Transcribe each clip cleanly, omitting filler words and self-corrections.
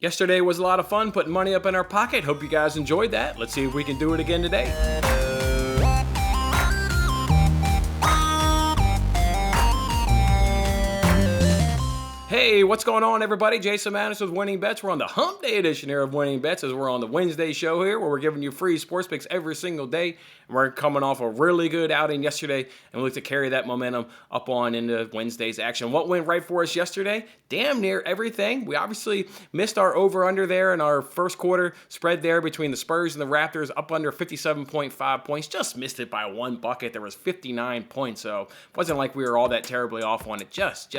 Yesterday was a lot of fun putting money up in our pocket. Hope you guys enjoyed that. Let's see if we can do it again today. Hey, what's going on, everybody? Jason Manis with Winning Bets. We're on the Hump Day edition here of Winning Bets, as we're on the Wednesday show here, where we're giving you free sports picks every single day. And we're coming off a really good outing yesterday, and we look to carry that momentum up on into Wednesday's action. What went right for us yesterday? Damn near everything. We obviously missed our over-under there in our first quarter spread there between the Spurs and the Raptors, up under 57.5 points. Just missed it by one bucket. There was 59 points, so it wasn't like we were all that terribly off on it. Just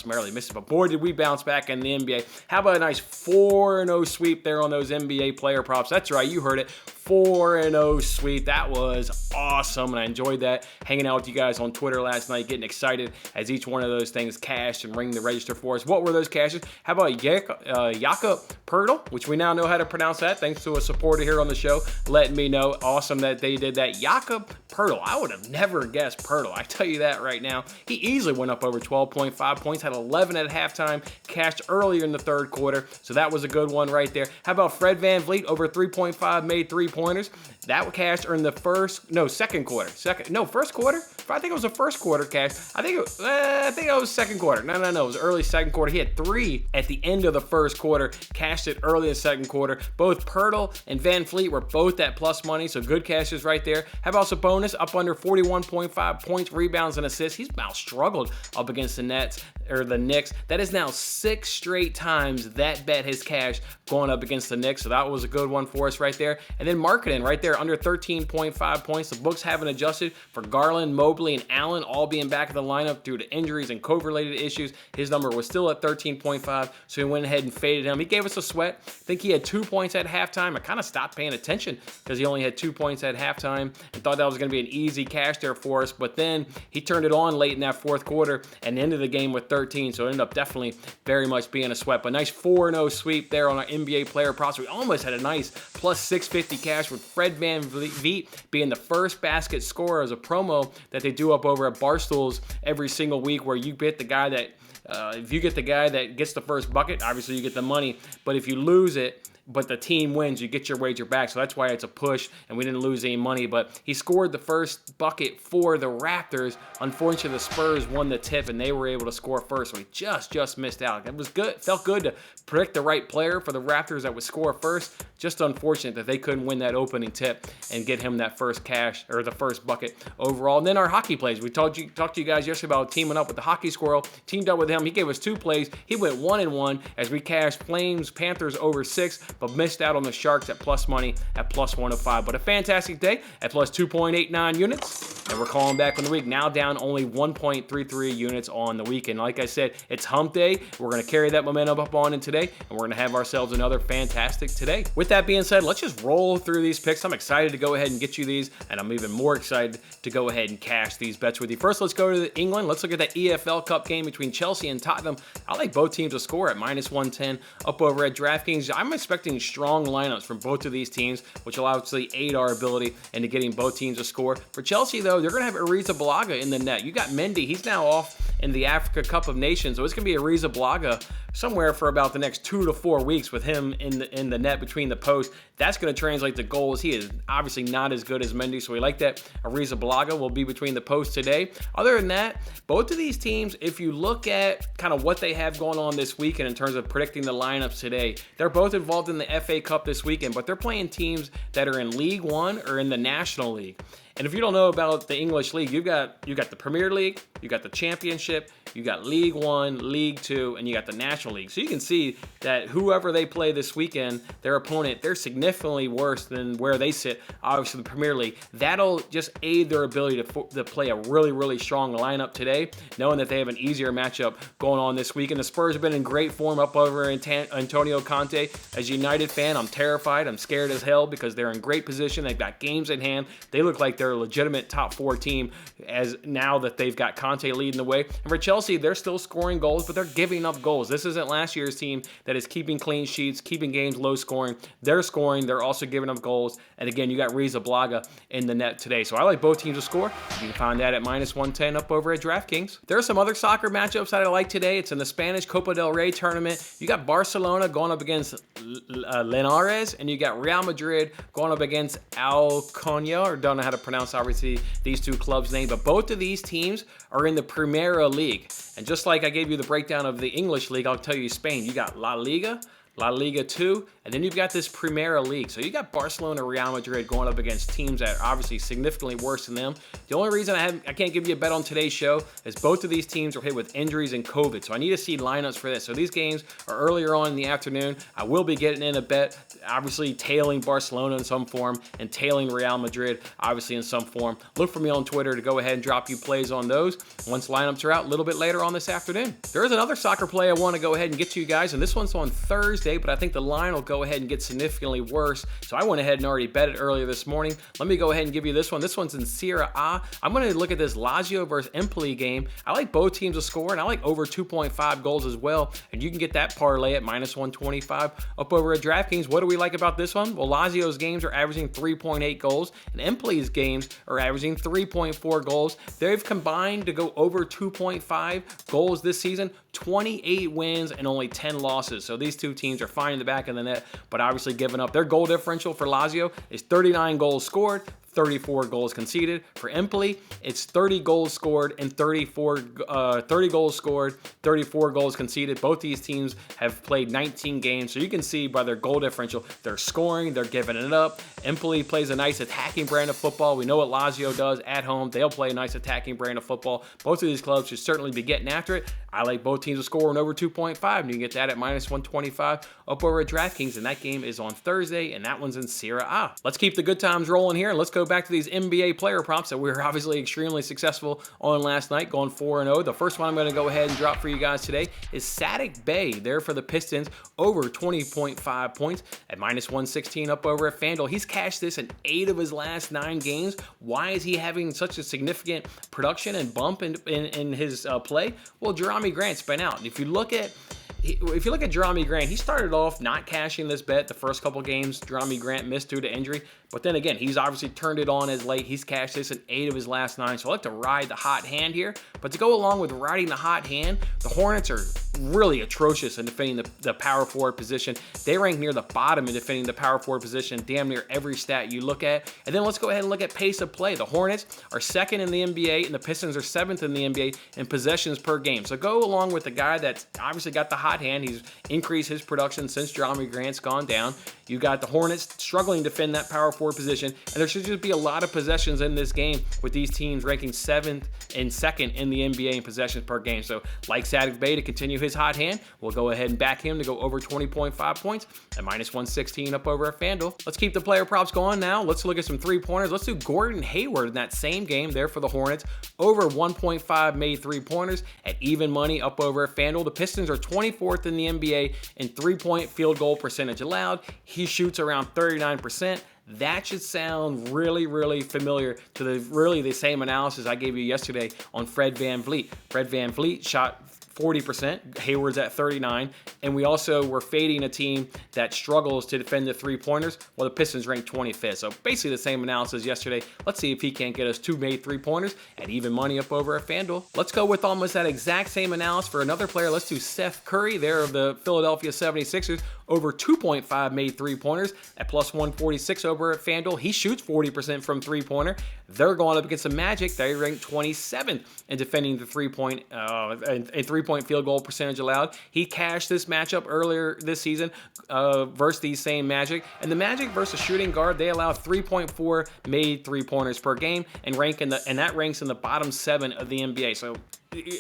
barely missed it. But boy, did we bounce back in the NBA. How about a nice 4-0 sweep there on those NBA player props? That's right, you heard it. 4-0 sweep. That was awesome, and I enjoyed that. Hanging out with you guys on Twitter last night, getting excited as each one of those things cashed and ring the register for us. What were those cashes? How about Jakob Pertl, which we now know how to pronounce that, thanks to a supporter here on the show letting me know. Awesome that they did that. Jakob Pertl. I would have never guessed Pertl. I tell you that right now. He easily went up over 12.5 points, had 11 at halftime, cashed earlier in the third quarter, so that was a good one right there. How about Fred VanVleet, over 3.5, made 3 pointers. That cashed in the second quarter. First quarter? I think it was the first quarter cash. I think it was second quarter. No. It was early second quarter. He had 3 at the end of the first quarter. Cashed it early in the second quarter. Both Pertl and VanVleet were both at plus money, so good cashes right there. How about Sabonis? Up under 41.5 points, rebounds, and assists. He's now struggled up against the Knicks. That is now 6 straight times that bet has cashed going up against the Knicks, so that was a good one for us right there. And then marketing right there, under 13.5 points. The books haven't adjusted for Garland, Mobley, and Allen all being back in the lineup due to injuries and COVID-related issues. His number was still at 13.5, so we went ahead and faded him. He gave us a sweat. I think he had 2 points at halftime. I kind of stopped paying attention because he only had 2 points at halftime and thought that was going to be an easy cash there for us, but then he turned it on late in that fourth quarter and ended the game with 13, so it ended up definitely very much being a sweat. But nice 4-0 sweep there on our NBA player props. We almost had a nice plus 650 cash with Fred VanVleet being the first basket scorer as a promo that they do up over at Barstool's every single week, where you bet the guy that if you get the guy that gets the first bucket, obviously you get the money, but if you lose it but the team wins, you get your wager back. So that's why it's a push, and we didn't lose any money. But he scored the first bucket for the Raptors. Unfortunately, the Spurs won the tip, and they were able to score first. So we just missed out. It was good. Felt good to predict the right player for the Raptors that would score first. Just unfortunate that they couldn't win that opening tip and get him that first cash, or the first bucket overall. And then our hockey plays. We talked to you guys yesterday about teaming up with the Hockey Squirrel. Teamed up with him. He gave us 2 plays. He went 1-1 as we cashed Flames, Panthers over 6, but missed out on the Sharks at plus money at plus 105. But a fantastic day at plus 2.89 units. And we're calling back on the week. Now down only 1.33 units on the weekend. Like I said, it's hump day. We're going to carry that momentum up on in today, and we're going to have ourselves another fantastic today. With that being said, let's just roll through these picks. I'm excited to go ahead and get you these, and I'm even more excited to go ahead and cash these bets with you. First, let's go to England. Let's look at that EFL Cup game between Chelsea and Tottenham. I like both teams to score at minus 110 up over at DraftKings. I'm expecting strong lineups from both of these teams, which will obviously aid our ability into getting both teams to score. For Chelsea, though, they're going to have Ariza Balaga in the net. You got Mendy. He's now off in the Africa Cup of Nations, so it's going to be Ariza Balaga somewhere for about the next 2 to 4 weeks with him in the net between the posts. That's going to translate to goals. He is obviously not as good as Mendy, so we like that. Ariza Balaga will be between the posts today. Other than that, both of these teams, if you look at kind of what they have going on this weekend in terms of predicting the lineups today, they're both involved in the FA Cup this weekend, but they're playing teams that are in League One or in the National League. And if you don't know about the English League, you got the Premier League, you got the Championship, you got League One, League Two, and you got the National League. So you can see that whoever they play this weekend, their opponent, they're significantly worse than where they sit, obviously the Premier League. That'll just aid their ability to play a really, really strong lineup today, knowing that they have an easier matchup going on this week. And the Spurs have been in great form up over Antonio Conte. As a United fan, I'm terrified. I'm scared as hell because they're in great position. They've got games in hand. They look like they're a legitimate top 4 team as now that they've got Conte leading the way. And for Chelsea, they're still scoring goals, but they're giving up goals. This isn't last year's team that is keeping clean sheets, keeping games low scoring. They're scoring. They're also giving up goals. And again, you got Ariza Balaga in the net today. So I like both teams to score. You can find that at minus 110 up over at DraftKings. There are some other soccer matchups that I like today. It's in the Spanish Copa del Rey tournament. You got Barcelona going up against Linares, and you got Real Madrid going up against Alconia, or don't know how to pronounce, obviously, these two clubs' name, but both of these teams are in the Primera League. And just like I gave you the breakdown of the English league, I'll tell you Spain. You got La Liga 2, and then you've got this Primera League. So you got Barcelona, Real Madrid going up against teams that are obviously significantly worse than them. The only reason I can't give you a bet on today's show is both of these teams are hit with injuries and COVID. So I need to see lineups for this. So these games are earlier on in the afternoon. I will be getting in a bet, obviously tailing Barcelona in some form and tailing Real Madrid, obviously in some form. Look for me on Twitter to go ahead and drop you plays on those once lineups are out a little bit later on this afternoon. There is another soccer play I want to go ahead and get to you guys, and this one's on Thursday, but I think the line will go ahead and get significantly worse. So I went ahead and already bet it earlier this morning. Let me go ahead and give you this one. This one's in Serie A. I'm going to look at this Lazio versus Empoli game. I like both teams to score, and I like over 2.5 goals as well. And you can get that parlay at -125 up over at DraftKings. What do we like about this one? Well, Lazio's games are averaging 3.8 goals, and Empoli's games are averaging 3.4 goals. They've combined to go over 2.5 goals this season. 28 wins and only 10 losses. So these two teams are fine in the back of the net, but obviously giving up. Their goal differential for Lazio is 39 goals scored, 34 goals conceded. For Empoli, it's 30 goals scored and 30 goals scored, 34 goals conceded. Both these teams have played 19 games, so you can see by their goal differential, they're scoring, they're giving it up. Empoli plays a nice attacking brand of football. We know what Lazio does at home. They'll play a nice attacking brand of football. Both of these clubs should certainly be getting after it. I like both teams to score in over 2.5, and you can get that at -125 up over at DraftKings, and that game is on Thursday, and that one's in Serie A. Let's keep the good times rolling here, and let's go back to these NBA player props that we were obviously extremely successful on last night, going 4-0. The first one I'm going to go ahead and drop for you guys today is Saddiq Bey, there for the Pistons, over 20.5 points at -116 up over at FanDuel. He's cashed this in 8 of his last 9 games. Why is he having such a significant production and bump in his play? Well, Jerami Grant's been out. If you look at Jerami Grant, he started off not cashing this bet the first couple games. Jerami Grant missed due to injury, but then again, he's obviously turned it on as late. He's cashed this in 8 of his last 9, so I like to ride the hot hand here. But to go along with riding the hot hand, the Hornets are really atrocious in defending the power forward position. They rank near the bottom in defending the power forward position, damn near every stat you look at. And then let's go ahead and look at pace of play. The Hornets are 2nd in the NBA, and the Pistons are 7th in the NBA in possessions per game. So go along with the guy that's obviously got the hot hand. He's increased his production since Jerami Grant's gone down. You got the Hornets struggling to defend that power forward position, and there should just be a lot of possessions in this game with these teams ranking 7th and 2nd in the NBA in possessions per game. So like Saddiq Bey to continue his hot hand, we'll go ahead and back him to go over 20.5 points at -116 up over at FanDuel. Let's keep the player props going now. Let's look at some 3-pointers. Let's do Gordon Hayward in that same game there for the Hornets, over 1.5 made 3-pointers at even money up over at FanDuel. The Pistons are 24th in the NBA in 3-point field goal percentage allowed. He shoots around 39%. That should sound really, really familiar to the same analysis I gave you yesterday on Fred VanVleet. Fred VanVleet shot 40%, Hayward's at 39%, and we also were fading a team that struggles to defend the 3-pointers, while the Pistons ranked 25th. So basically the same analysis yesterday. Let's see if he can't get us 2 made 3-pointers at even money up over at FanDuel. Let's go with almost that exact same analysis for another player. Let's do Seth Curry, there of the Philadelphia 76ers, over 2.5 made 3-pointers at plus 146 over at FanDuel. He shoots 40% from 3-pointer. They're going up against the Magic. They ranked 27th in defending the 3-point field goal percentage allowed. He cashed this matchup earlier this season versus these same Magic. And the Magic versus shooting guard, they allow 3.4 made 3-pointers per game and that ranks in the bottom 7 of the NBA. So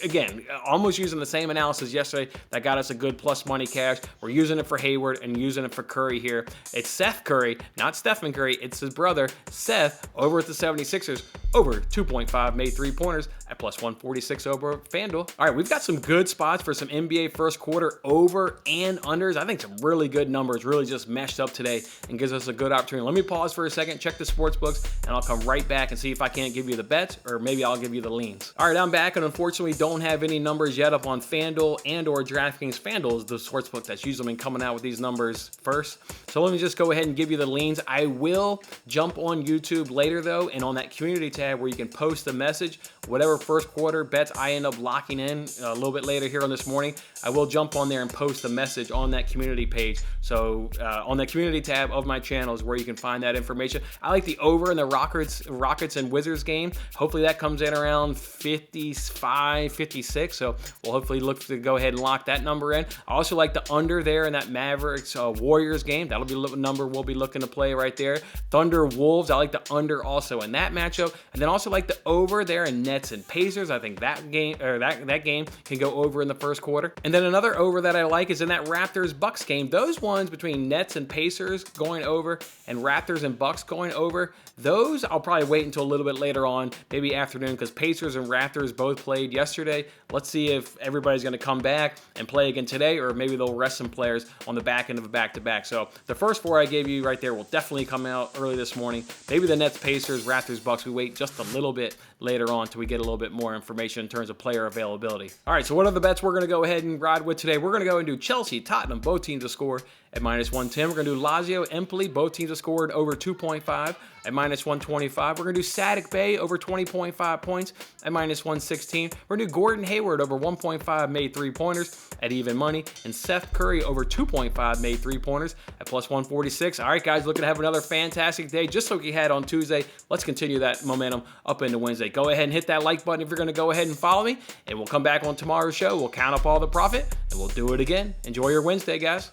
again, almost using the same analysis yesterday that got us a good plus money cash. We're using it for Hayward and using it for Curry here. It's Seth Curry, not Stephen Curry. It's his brother, Seth, over at the 76ers, over 2.5 made 3-pointers at plus 146 over FanDuel. All right, we've got some good spots for some NBA first quarter over and unders. I think some really good numbers really just meshed up today and gives us a good opportunity. Let me pause for a second, check the sports books, and I'll come right back and see if I can't give you the bets, or maybe I'll give you the leans. All right, I'm back, and unfortunately don't have any numbers yet up on FanDuel and or DraftKings. FanDuel is the sportsbook that's usually been coming out with these numbers first. So let me just go ahead and give you the leans. I will jump on YouTube later though, and on that community tab, tab where you can post a message. Whatever first quarter bets I end up locking in a little bit later here on this morning, I will jump on there and post a message on that community page. So on the community tab of my channel is where you can find that information. I like the over in the Rockets and Wizards game. Hopefully that comes in around 55, 56. So we'll hopefully look to go ahead and lock that number in. I also like the under there in that Mavericks Warriors game. That'll be a number we'll be looking to play right there. Thunder Wolves, I like the under also in that matchup. And then also like the over there in Nets and Pacers. I think that game that game can go over in the first quarter. And then another over that I like is in that Raptors Bucks game. Those ones between Nets and Pacers going over and Raptors and Bucks going over, those I'll probably wait until a little bit later on, maybe afternoon, because Pacers and Raptors both played yesterday. Let's see if everybody's going to come back and play again today, or maybe they'll rest some players on the back end of a back-to-back. So the first four I gave you right there will definitely come out early this morning. Maybe the Nets, Pacers, Raptors, Bucks, we wait just a little bit later on till we get a little bit more information in terms of player availability. All right, so what are the bets we're going to go ahead and ride with today? We're going to go and do Chelsea, Tottenham, both teams to score at -110. We're going to do Lazio, Empoli, both teams have scored over 2.5 at -125. We're going to do Sadik Bay over 20.5 points at -116. We're going to do Gordon Hayward over 1.5 made three-pointers at even money, and Seth Curry over 2.5 made three-pointers at +146. All right, guys, looking to have another fantastic day, just like we had on Tuesday. Let's continue that momentum up into Wednesday. Go ahead and hit that like button if you're going to go ahead and follow me, and we'll come back on tomorrow's show. We'll count up all the profit, and we'll do it again. Enjoy your Wednesday, guys.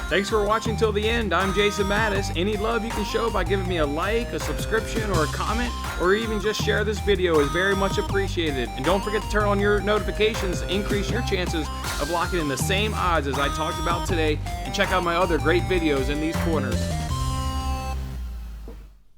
Thanks for watching till the end. I'm Jason Mattis. Any love you can show by giving me a like, a subscription, or a comment, or even just share this video is very much appreciated. And don't forget to turn on your notifications to increase your chances of locking in the same odds as I talked about today, and check out my other great videos in these corners.